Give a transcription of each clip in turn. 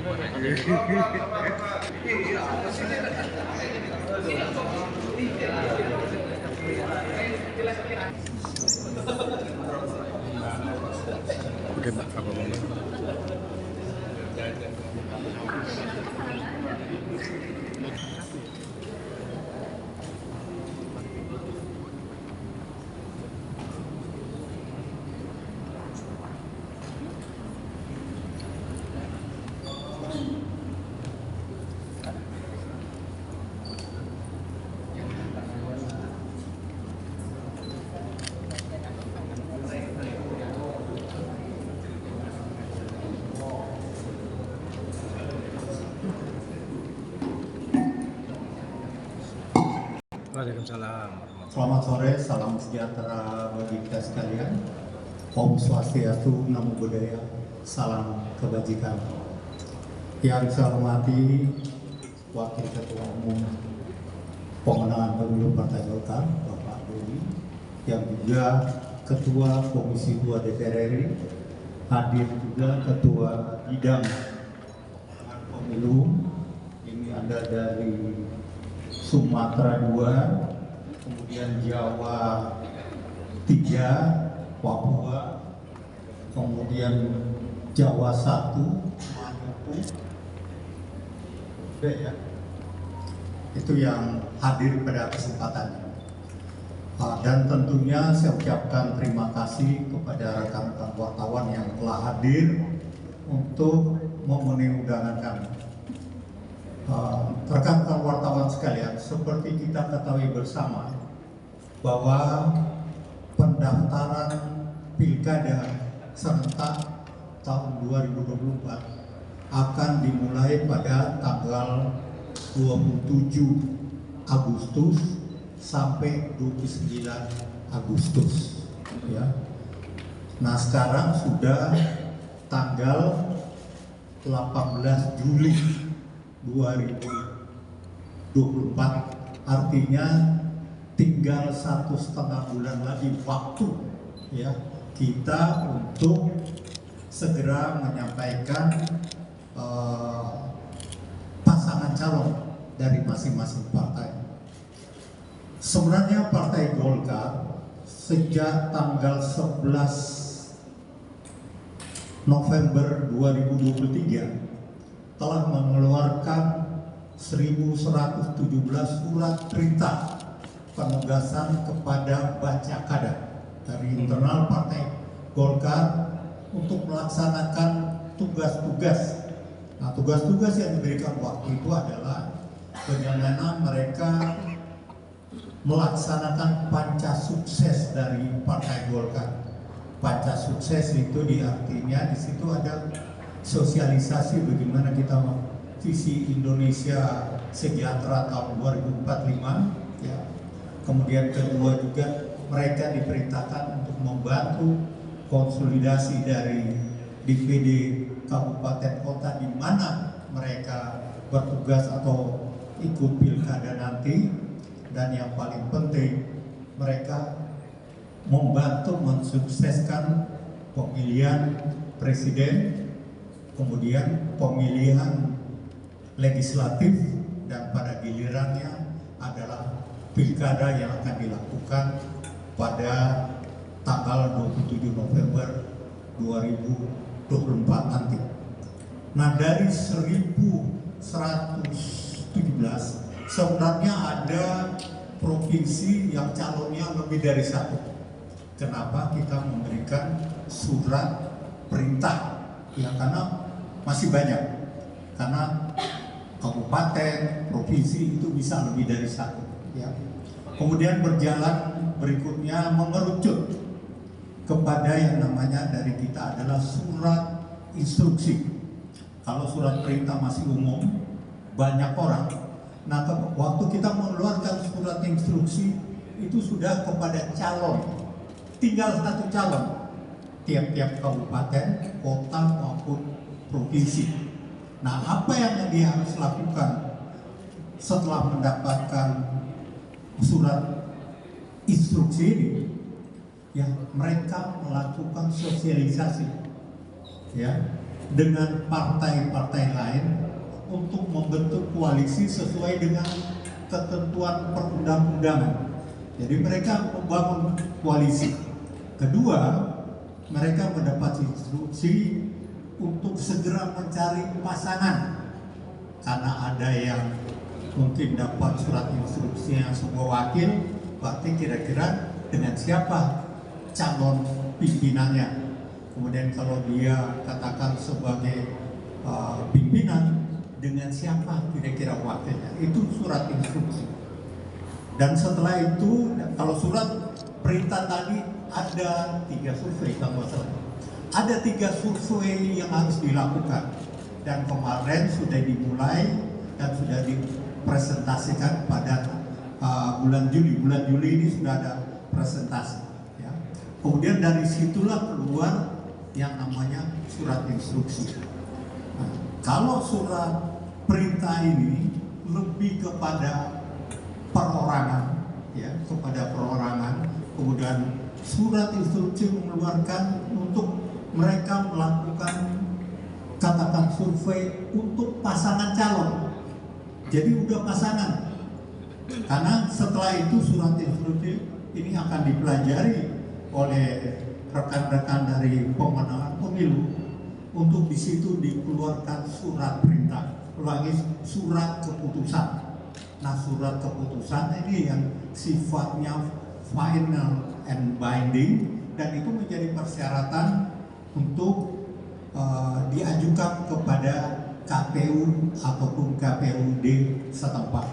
Oke, Pak, apa ngomong? Waalaikumsalam. Selamat sore, salam sejahtera bagi kita sekalian. Om Swastiastu, Namo Buddhaya, salam kebajikan. Yang saya hormati Wakil Ketua Umum Pemenangan Pemilu Partai Golkar, Bapak Dodi, yang juga Ketua Komisi 2 DPR RI, hadir juga Ketua Bidang Pemilu, ini ada dari Sumatera 2, kemudian Jawa 3, Papua, kemudian Jawa 1, Maluku, ya. Itu yang hadir pada kesempatan ini. Dan tentunya saya ucapkan terima kasih kepada rekan-rekan wartawan yang telah hadir untuk memenuhi undangan kami. Rekan-rekan wartawan sekalian, seperti kita ketahui bersama bahwa pendaftaran Pilkada serentak tahun 2024 akan dimulai pada tanggal 27 Agustus sampai 29 Agustus, ya. Nah, sekarang sudah tanggal 18 Juli 2024, artinya tinggal 1,5 bulan lagi waktu, ya, kita untuk segera menyampaikan pasangan calon dari masing-masing partai. Sebenarnya Partai Golkar sejak tanggal 11 November 2023 telah mengeluarkan 1.117 surat perintah penugasan kepada Bacakada dari internal Partai Golkar untuk melaksanakan tugas-tugas. Nah, tugas-tugas yang diberikan waktu itu adalah bagaimana mereka melaksanakan panca sukses dari Partai Golkar. Panca sukses itu artinya di situ ada sosialisasi bagaimana kita visi Indonesia sejahtera tahun 2045, ya. Kemudian kedua juga mereka diperintahkan untuk membantu konsolidasi dari DPD kabupaten kota di mana mereka bertugas atau ikut pilkada nanti, dan yang paling penting mereka membantu mensukseskan pemilihan presiden, kemudian pemilihan legislatif, dan pada gilirannya adalah pilkada yang akan dilakukan pada tanggal 27 November 2024 nanti. Nah, dari 1.117 sebenarnya ada provinsi yang calonnya lebih dari satu. Kenapa kita memberikan surat perintah? Ya, karena masih banyak. Karena kabupaten, provinsi itu bisa lebih dari satu, ya. Kemudian berjalan berikutnya mengerucut kepada yang namanya dari kita adalah surat instruksi. Kalau surat perintah masih umum, banyak orang. Nah, waktu kita mengeluarkan surat instruksi itu sudah kepada calon, tinggal satu calon, tiap-tiap kabupaten, kota maupun provinsi. Nah, apa yang dia harus lakukan setelah mendapatkan surat instruksi ini? Ya, mereka melakukan sosialisasi, ya. dengan partai-partai lain untuk membentuk koalisi sesuai dengan ketentuan perundang-undangan. Jadi mereka membangun koalisi. Kedua, mereka mendapat instruksi untuk segera mencari pasangan, karena ada yang mungkin dapat surat instruksi yang sebuah wakil, berarti kira-kira dengan siapa calon pimpinannya. Kemudian kalau dia katakan sebagai pimpinan, dengan siapa kira-kira wakilnya. Itu surat instruksi. Dan setelah itu, kalau surat perintah tadi ada 3 survei, kalau salah. Ada 3 survei yang harus dilakukan. Dan kemarin sudah dimulai dan sudah dipresentasikan pada bulan Juli. Bulan Juli ini sudah ada presentasi. Ya. Kemudian dari situlah keluar yang namanya surat instruksi. Nah, kalau surat perintah ini lebih kepada perorangan, ya, kepada perorangan. Kemudian surat instruksi mengeluarkan untuk mereka melakukan katakan survei untuk pasangan calon. Jadi udah pasangan. Karena setelah itu surat instruksi ini akan dipelajari oleh rekan-rekan dari pemenangan pemilu untuk di situ dikeluarkan surat perintah. Ulangi, surat keputusan. Nah, surat keputusan ini yang sifatnya final and binding, dan itu menjadi persyaratan untuk diajukan kepada KPU ataupun KPUD setempat.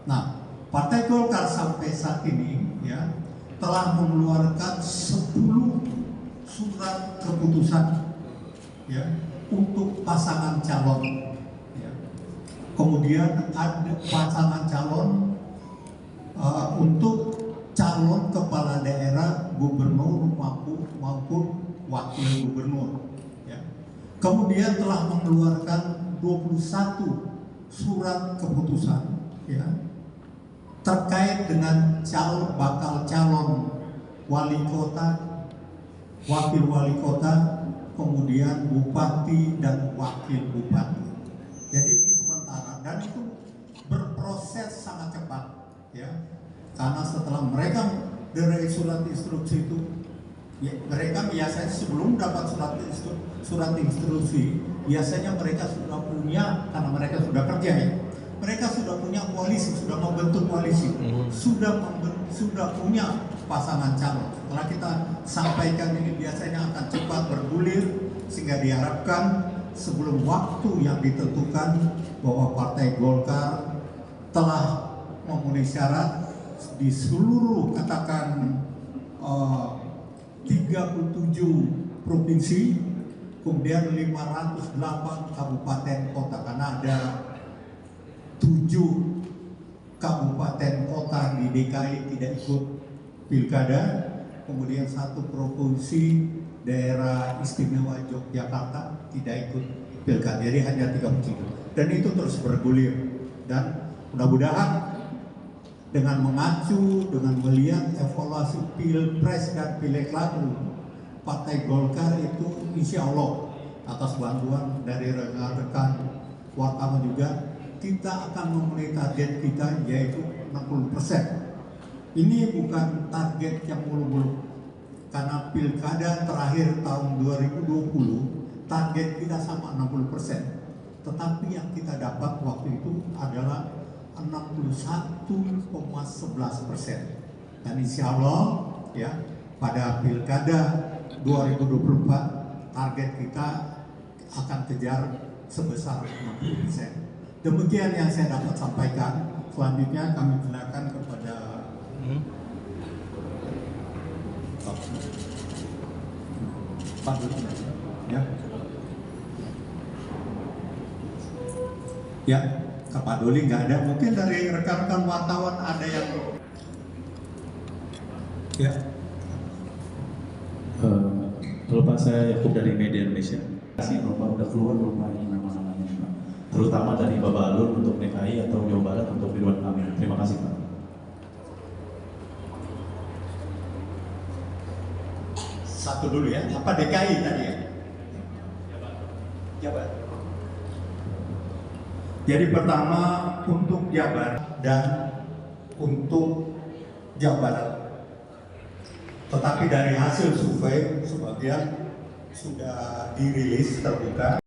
Nah, Partai Golkar sampai saat ini ya telah mengeluarkan 10 surat keputusan ya untuk pasangan calon. Kemudian ada pasangan calon untuk calon kepala daerah, gubernur maupun wakil gubernur. Ya. Kemudian telah mengeluarkan 21 surat keputusan ya, terkait dengan bakal calon wali kota, wakil wali kota, kemudian bupati dan wakil bupati. Jadi ini sementara, dan itu berproses sangat cepat ya, karena setelah mereka dari surat instruksi itu ya, mereka biasanya sebelum dapat surat instruksi biasanya mereka sudah punya, karena mereka sudah kerja ya, mereka sudah punya koalisi, sudah membentuk koalisi, sudah punya pasangan calon. Setelah kita sampaikan ini biasanya akan cepat bergulir, sehingga diharapkan sebelum waktu yang ditentukan bahwa Partai Golkar telah memenuhi syarat di seluruh katakan 37 provinsi, kemudian 508 kabupaten kota, karena ada 7 kabupaten kota di DKI tidak ikut pilkada, kemudian 1 provinsi daerah istimewa Yogyakarta tidak ikut pilkada, jadi hanya 37, dan itu terus bergulir. Dan mudah-mudahan dengan mengacu, dengan melihat evaluasi pilpres dan pileg lalu, Partai Golkar itu insya Allah atas bantuan dari rekan-rekan wartawan juga, kita akan memenuhi target kita yaitu 60%. Ini bukan target yang mulu-mulu, karena pilkada terakhir tahun 2020 target kita sama 60%, tetapi yang kita dapat waktu itu adalah 61,11%. Dan insya Allah ya pada pilkada 2024 target kita akan kejar sebesar 60%. Demikian yang saya dapat sampaikan. Selanjutnya kami silakan kepada Pak Doli. Ya, ke Pak Doli nggak ada. Mungkin dari rekan-rekan wartawan ada yang ya. Halo Pak, saya Yakub dari Media Indonesia. Terima kasih Bapak udah keluar belum lagi nama-namanya Pak, terutama dari Bapak Alun untuk DKI atau Jawa Barat untuk Ridwan Kamil. Terima kasih Pak. Satu dulu ya, apa DKI tadi ya? Jabar. Jadi pertama untuk Jabar dan untuk Jawa Barat. Tetapi dari hasil survei sebagian sudah dirilis terbuka.